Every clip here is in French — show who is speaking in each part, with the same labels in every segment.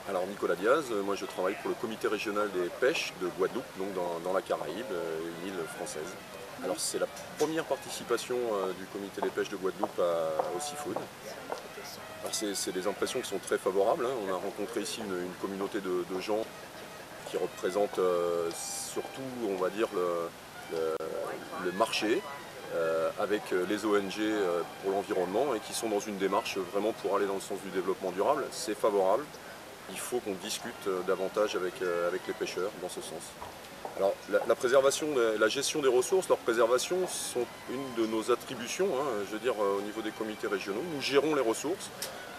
Speaker 1: Alors Nicolas Diaz, moi je travaille pour le comité régional des pêches de Guadeloupe, donc dans la Caraïbe, une île française. Alors c'est la première participation du comité des pêches de Guadeloupe au Seafood. Alors c'est des impressions qui sont très favorables, hein. On a rencontré ici une communauté de gens qui représentent surtout, on va dire, le marché, avec les ONG pour l'environnement et qui sont dans une démarche vraiment pour aller dans le sens du développement durable. C'est favorable. Il faut qu'on discute davantage avec les pêcheurs dans ce sens. Alors la préservation, la gestion des ressources, leur préservation sont une de nos attributions, hein, je veux dire au niveau des comités régionaux. Nous gérons les ressources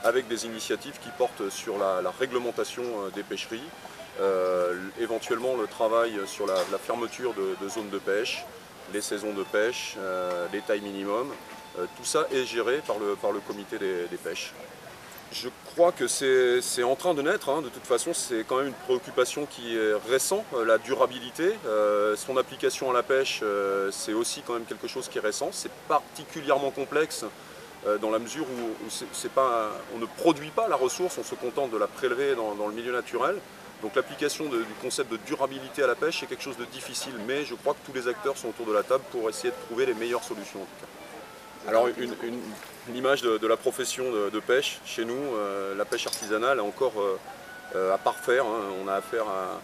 Speaker 1: avec des initiatives qui portent sur la réglementation des pêcheries, éventuellement le travail sur la fermeture de zones de pêche, les saisons de pêche, les tailles minimum. Tout ça est géré par le comité des pêches. Je crois que c'est en train de naître, hein. De toute façon c'est quand même une préoccupation qui est récente, la durabilité. Son application à la pêche, c'est aussi quand même quelque chose qui est récent. C'est particulièrement complexe dans la mesure où on ne produit pas la ressource, on se contente de la prélever dans le milieu naturel. Donc l'application du concept de durabilité à la pêche est quelque chose de difficile, mais je crois que tous les acteurs sont autour de la table pour essayer de trouver les meilleures solutions en tout cas. Alors une image de la profession de pêche, chez nous, la pêche artisanale est encore à parfaire, hein. On a affaire à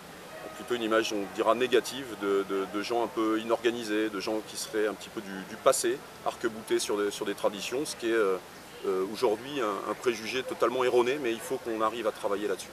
Speaker 1: plutôt une image, on dira négative, de gens un peu inorganisés, de gens qui seraient un petit peu du passé, arc-boutés sur des traditions, ce qui est aujourd'hui un préjugé totalement erroné, mais il faut qu'on arrive à travailler là-dessus.